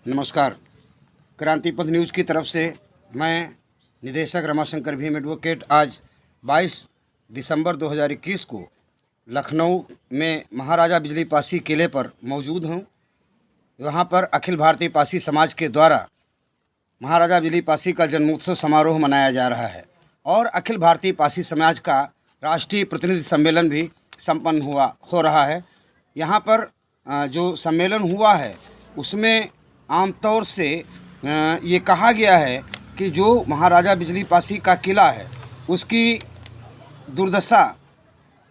नमस्कार। क्रांतिपथ न्यूज़ की तरफ से मैं निदेशक रमाशंकर भीम एडवोकेट आज 22 दिसंबर 2021 को लखनऊ में महाराजा बिजली पासी किले पर मौजूद हूँ। वहाँ पर अखिल भारतीय पासी समाज के द्वारा महाराजा बिजली पासी का जन्मोत्सव समारोह मनाया जा रहा है और अखिल भारतीय पासी समाज का राष्ट्रीय प्रतिनिधि सम्मेलन भी संपन्न हो रहा है। यहाँ पर जो सम्मेलन हुआ है उसमें आमतौर से ये कहा गया है कि जो महाराजा बिजली पासी का किला है उसकी दुर्दशा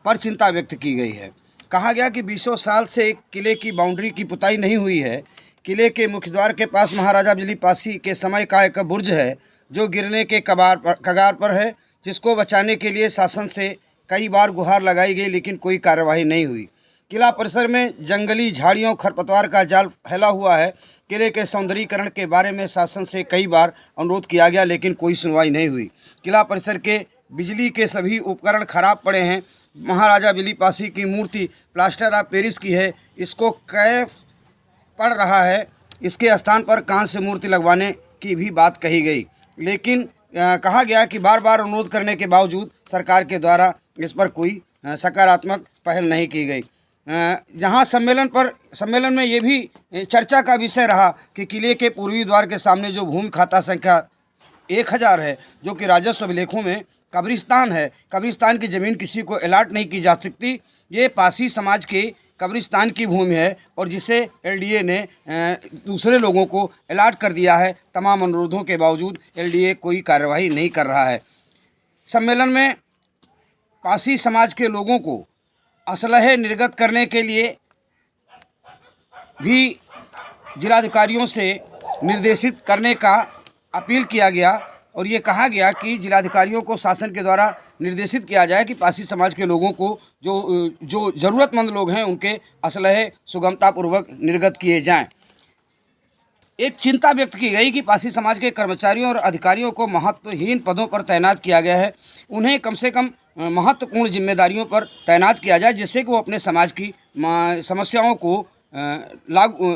पर चिंता व्यक्त की गई है। कहा गया कि 20 साल से किले की बाउंड्री की पुताई नहीं हुई है। किले के मुख्य द्वार के पास महाराजा बिजली पासी के समय का एक बुर्ज है जो गिरने के कगार पर है, जिसको बचाने के लिए शासन से कई बार गुहार लगाई गई लेकिन कोई कार्यवाही नहीं हुई। किला परिसर में जंगली झाड़ियों खरपतवार का जाल फैला हुआ है। किले के सौंदर्यीकरण के बारे में शासन से कई बार अनुरोध किया गया लेकिन कोई सुनवाई नहीं हुई। किला परिसर के बिजली के सभी उपकरण खराब पड़े हैं। महाराजा बिजली पासी की मूर्ति प्लास्टर ऑफ पेरिस की है, इसको कैफ पड़ रहा है। इसके स्थान पर कांस्य से मूर्ति लगवाने की भी बात कही गई, लेकिन कहा गया कि बार बार अनुरोध करने के बावजूद सरकार के द्वारा इस पर कोई सकारात्मक पहल नहीं की गई। जहाँ सम्मेलन में ये भी चर्चा का विषय रहा कि किले के पूर्वी द्वार के सामने जो भूमि खाता संख्या 1000 है, जो कि राजस्व अभिलेखों में कब्रिस्तान है, कब्रिस्तान की ज़मीन किसी को अलाट नहीं की जा सकती। ये पासी समाज के कब्रिस्तान की भूमि है और जिसे एलडीए ने दूसरे लोगों को अलाट कर दिया है। तमाम अनुरोधों के बावजूद एलडीए कोई कार्रवाई नहीं कर रहा है। सम्मेलन में पासी समाज के लोगों को असलहे निर्गत करने के लिए भी जिलाधिकारियों से निर्देशित करने का अपील किया गया और ये कहा गया कि जिलाधिकारियों को शासन के द्वारा निर्देशित किया जाए कि पासी समाज के लोगों को जो ज़रूरतमंद लोग हैं उनके असलहे सुगमतापूर्वक निर्गत किए जाएं। एक चिंता व्यक्त की गई कि पासी समाज के कर्मचारियों और अधिकारियों को महत्वहीन पदों पर तैनात किया गया है। उन्हें कम से कम महत्वपूर्ण जिम्मेदारियों पर तैनात किया जाए जिससे कि वो अपने समाज की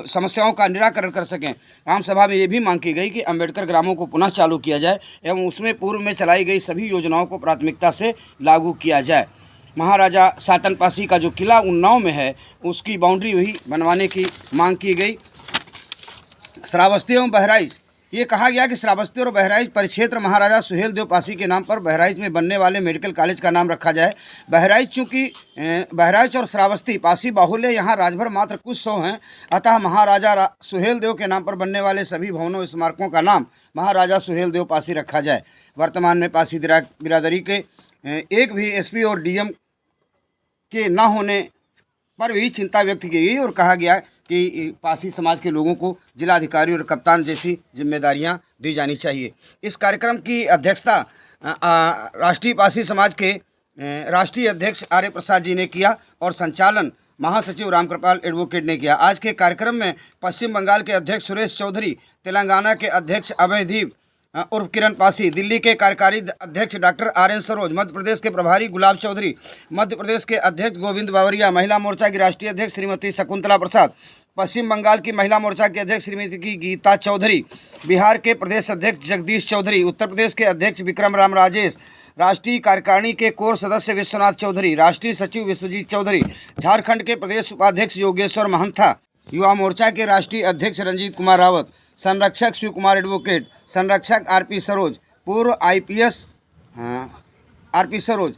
समस्याओं का निराकरण कर सकें। आम सभा में ये भी मांग की गई कि अंबेडकर ग्रामों को पुनः चालू किया जाए एवं उसमें पूर्व में चलाई गई सभी योजनाओं को प्राथमिकता से लागू किया जाए। महाराजा सातन पासी का जो किला उन्नाव में है उसकी बाउंड्री भी बनवाने की मांग की गई। श्रावस्ती एवं बहराइच, ये कहा गया कि श्रावस्ती और बहराइच परिक्षेत्र महाराजा सुहेलदेव पासी के नाम पर बहराइच में बनने वाले मेडिकल कॉलेज का नाम रखा जाए। चूँकि बहराइच और श्रावस्ती पासी बाहुल्य यहाँ राजभर मात्र कुछ 100 हैं, अतः महाराजा सुहेलदेव के नाम पर बनने वाले सभी भवनों स्मारकों का नाम महाराजा सुहेलदेव पासी रखा जाए। वर्तमान में पासी बिरादरी के एक भी एसपी और डीएम के न होने पर भी चिंता व्यक्त की गई और कहा गया कि पासी समाज के लोगों को जिलाधिकारी और कप्तान जैसी जिम्मेदारियां दी जानी चाहिए। इस कार्यक्रम की अध्यक्षता राष्ट्रीय पासी समाज के राष्ट्रीय अध्यक्ष आर्य प्रसाद जी ने किया और संचालन महासचिव रामकृपाल एडवोकेट ने किया। आज के कार्यक्रम में पश्चिम बंगाल के अध्यक्ष सुरेश चौधरी, तेलंगाना के अध्यक्ष अभयदीप उर्फ किरण पासी, दिल्ली के कार्यकारी अध्यक्ष डॉक्टर RN सरोज, मध्य प्रदेश के प्रभारी गुलाब चौधरी, मध्य प्रदेश के अध्यक्ष गोविंद बावरिया, महिला मोर्चा की राष्ट्रीय अध्यक्ष श्रीमती शकुंतला प्रसाद, पश्चिम बंगाल की महिला मोर्चा की अध्यक्ष श्रीमती गीता चौधरी, बिहार के प्रदेश अध्यक्ष जगदीश चौधरी, उत्तर प्रदेश के अध्यक्ष विक्रम राम राजेश, राष्ट्रीय कार्यकारिणी के कोर सदस्य विश्वनाथ चौधरी, राष्ट्रीय सचिव विश्वजीत चौधरी, झारखंड के प्रदेश उपाध्यक्ष योगेश्वर महंथा, युवा मोर्चा के राष्ट्रीय अध्यक्ष रंजीत कुमार रावत, संरक्षक शिव कुमार एडवोकेट, संरक्षक RP सरोज, पूर्व IPS RP सरोज,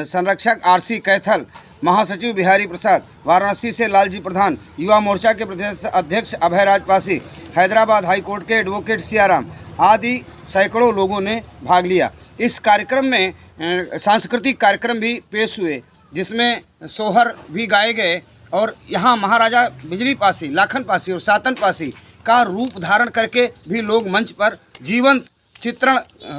संरक्षक RC कैथल, महासचिव बिहारी प्रसाद, वाराणसी से लालजी प्रधान, युवा मोर्चा के प्रदेश अध्यक्ष अभयराज पासी, हैदराबाद हाईकोर्ट के एडवोकेट सियाराम आदि सैकड़ों लोगों ने भाग लिया। इस कार्यक्रम में सांस्कृतिक कार्यक्रम भी पेश हुए जिसमें सोहर भी गाए गए और यहाँ महाराजा बिजली पासी, लाखन पासी और सातन पासी का रूप धारण करके भी लोग मंच पर जीवंत चित्रण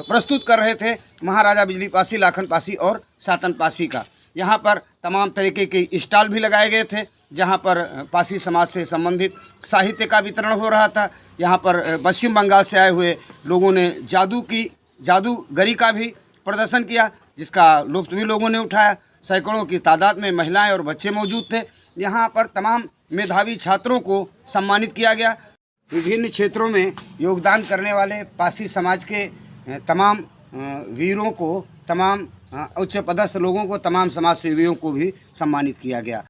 प्रस्तुत कर रहे थे महाराजा बिजली पासी, लाखन पासी और सातन पासी का। यहाँ पर तमाम तरीके के स्टॉल भी लगाए गए थे जहाँ पर पासी समाज से संबंधित साहित्य का वितरण हो रहा था। यहाँ पर पश्चिम बंगाल से आए हुए लोगों ने जादूगरी का भी प्रदर्शन किया जिसका लुत्फ भी लोगों ने उठाया। सैकड़ों की तादाद में महिलाएं और बच्चे मौजूद थे। यहाँ पर तमाम मेधावी छात्रों को सम्मानित किया गया। विभिन्न क्षेत्रों में योगदान करने वाले पारसी समाज के तमाम वीरों को, तमाम उच्च पदस्थ लोगों को, तमाम समाज सेवियों को भी सम्मानित किया गया।